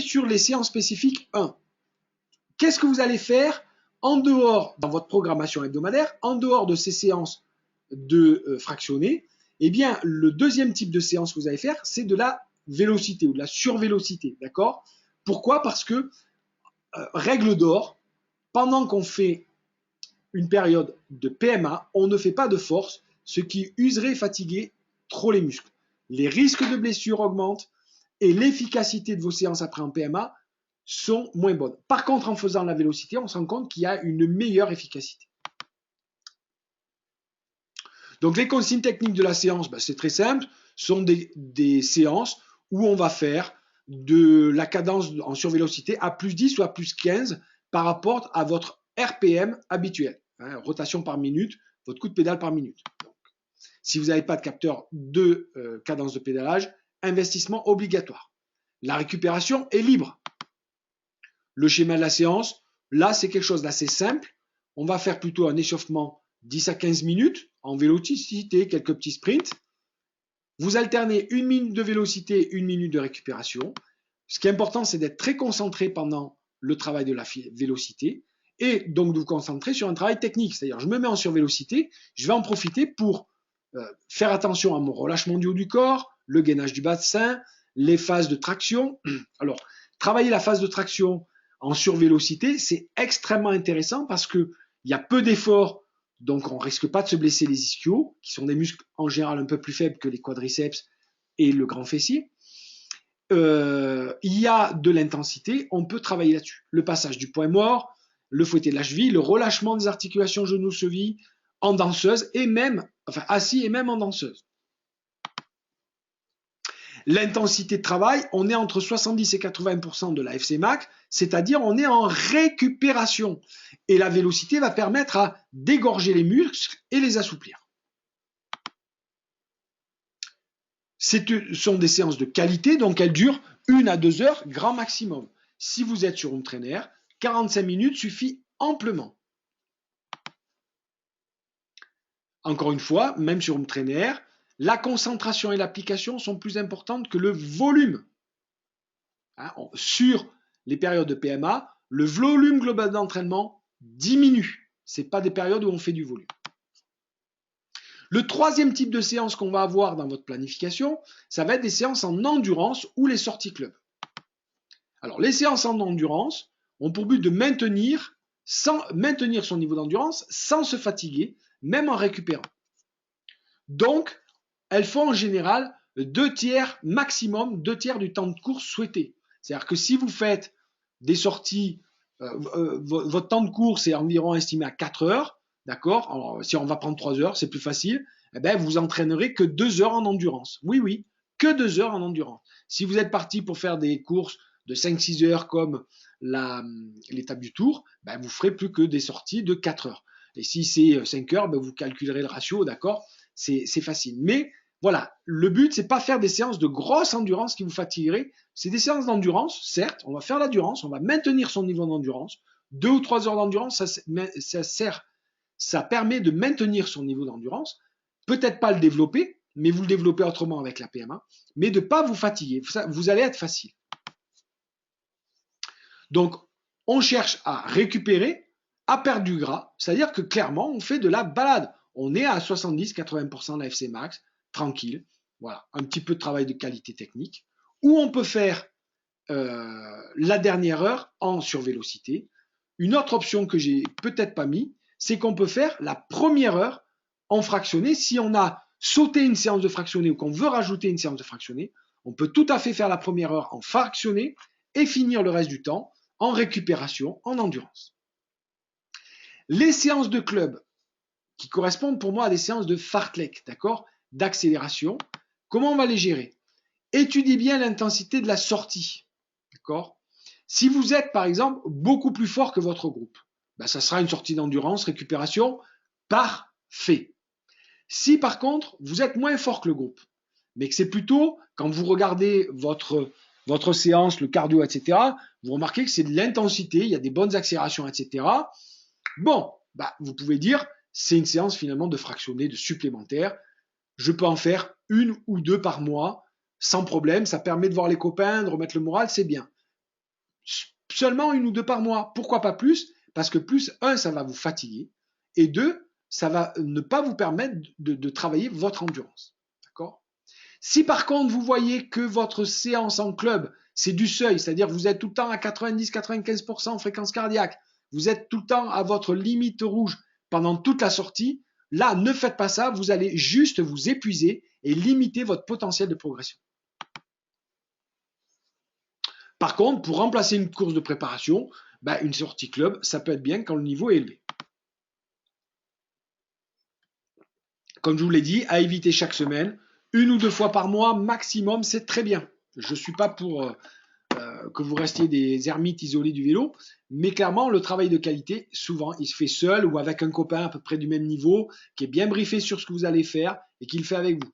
sur les séances spécifiques 1. Qu'est-ce que vous allez faire en dehors, dans votre programmation hebdomadaire, en dehors de ces séances de fractionner? Eh bien, le deuxième type de séance que vous allez faire, c'est de la vélocité ou de la survélocité, d'accord? Pourquoi? Parce que, règle d'or, pendant qu'on fait une période de PMA, on ne fait pas de force, ce qui userait et fatiguerait trop les muscles. Les risques de blessures augmentent et l'efficacité de vos séances après en PMA sont moins bonnes. Par contre, en faisant la vélocité, on se rend compte qu'il y a une meilleure efficacité. Donc, les consignes techniques de la séance, c'est très simple, sont des séances où on va faire de la cadence en survélocité à plus 10 ou à plus 15 par rapport à votre RPM habituel, rotation par minute, votre coup de pédale par minute. Donc, si vous n'avez pas de capteur de cadence de pédalage, investissement obligatoire. La récupération est libre. Le schéma de la séance, là, c'est quelque chose d'assez simple. On va faire plutôt un échauffement 10 à 15 minutes en vélocité, quelques petits sprints. Vous alternez 1 minute de vélocité, 1 minute de récupération. Ce qui est important, c'est d'être très concentré pendant le travail de la vélocité et donc de vous concentrer sur un travail technique. C'est-à-dire, je me mets en survélocité, je vais en profiter pour faire attention à mon relâchement du haut du corps, le gainage du bassin, les phases de traction. Alors, travailler la phase de traction en survélocité, c'est extrêmement intéressant parce qu'il y a peu d'efforts, donc on ne risque pas de se blesser les ischios, qui sont des muscles en général un peu plus faibles que les quadriceps et le grand fessier. Il y a de l'intensité, on peut travailler là-dessus. Le passage du point mort, le fouetté de la cheville, le relâchement des articulations genoux-chevilles en danseuse et même, enfin assis et même en danseuse. L'intensité de travail, on est entre 70 et 80% de la FC max, c'est-à-dire on est en récupération. Et la vélocité va permettre à dégorger les muscles et les assouplir. Ce sont des séances de qualité, donc elles durent 1 à 2 heures, grand maximum. Si vous êtes sur home trainer, 45 minutes suffit amplement. Encore une fois, même sur home trainer, la concentration et l'application sont plus importantes que le volume. Sur les périodes de PMA, le volume global d'entraînement diminue. Ce n'est pas des périodes où on fait du volume. Le troisième type de séance qu'on va avoir dans votre planification, ça va être des séances en endurance ou les sorties club. Alors, les séances en endurance ont pour but de maintenir son niveau d'endurance sans se fatiguer, même en récupérant. Donc, elles font en général 2 tiers maximum, 2 tiers du temps de course souhaité. C'est-à-dire que si vous faites des sorties, votre temps de course est environ estimé à 4 heures, d'accord? Alors, si on va prendre 3 heures, c'est plus facile. Eh bien, vous entraînerez que 2 heures en endurance. Oui, oui, que 2 heures en endurance. Si vous êtes parti pour faire des courses de 5-6 heures comme l'étape du Tour, ben, vous ferez plus que des sorties de 4 heures. Et si c'est 5 heures, ben, vous calculerez le ratio, d'accord? C'est facile. Mais voilà, le but, c'est pas faire des séances de grosse endurance qui vous fatigueraient. C'est des séances d'endurance, certes, on va faire l'endurance, on va maintenir son niveau d'endurance. 2 ou 3 heures d'endurance, ça permet de maintenir son niveau d'endurance. Peut-être pas le développer, mais vous le développez autrement avec la PMA, mais de ne pas vous fatiguer. Vous allez être facile. Donc, on cherche à récupérer, à perdre du gras, c'est-à-dire que clairement, on fait de la balade. On est à 70-80% de la FC max, tranquille. Voilà, un petit peu de travail de qualité technique. Ou on peut faire la dernière heure en survélocité. Une autre option que j'ai peut-être pas mis, c'est qu'on peut faire la première heure en fractionné. Si on a sauté une séance de fractionné ou qu'on veut rajouter une séance de fractionné, on peut tout à fait faire la première heure en fractionné et finir le reste du temps en récupération, en endurance. Les séances de club qui correspondent pour moi à des séances de fartlek, d'accord, d'accélération, comment on va les gérer? Étudiez bien l'intensité de la sortie, d'accord? Si vous êtes, par exemple, beaucoup plus fort que votre groupe, ben, ça sera une sortie d'endurance, récupération, parfait. Si, par contre, vous êtes moins fort que le groupe, mais que c'est plutôt, quand vous regardez votre séance, le cardio, etc., vous remarquez que c'est de l'intensité, il y a des bonnes accélérations, etc. Bon, bah, vous pouvez dire, c'est une séance finalement de fractionné, de supplémentaire. Je peux en faire 1 ou 2 par mois, sans problème. Ça permet de voir les copains, de remettre le moral, c'est bien. seulement 1 ou 2 par mois. Pourquoi pas plus? Parce que plus, 1, ça va vous fatiguer, et 2, ça va ne pas vous permettre de travailler votre endurance. D'accord? Si par contre, vous voyez que votre séance en club, c'est du seuil, c'est-à-dire que vous êtes tout le temps à 90-95% fréquence cardiaque, vous êtes tout le temps à votre limite rouge pendant toute la sortie, là, ne faites pas ça, vous allez juste vous épuiser et limiter votre potentiel de progression. Par contre, pour remplacer une course de préparation, une sortie club, ça peut être bien quand le niveau est élevé. Comme je vous l'ai dit, à éviter chaque semaine, 1 ou 2 fois par mois maximum, c'est très bien. Je ne suis pas pour que vous restiez des ermites isolés du vélo, mais clairement, le travail de qualité, souvent, il se fait seul ou avec un copain à peu près du même niveau, qui est bien briefé sur ce que vous allez faire et qui le fait avec vous.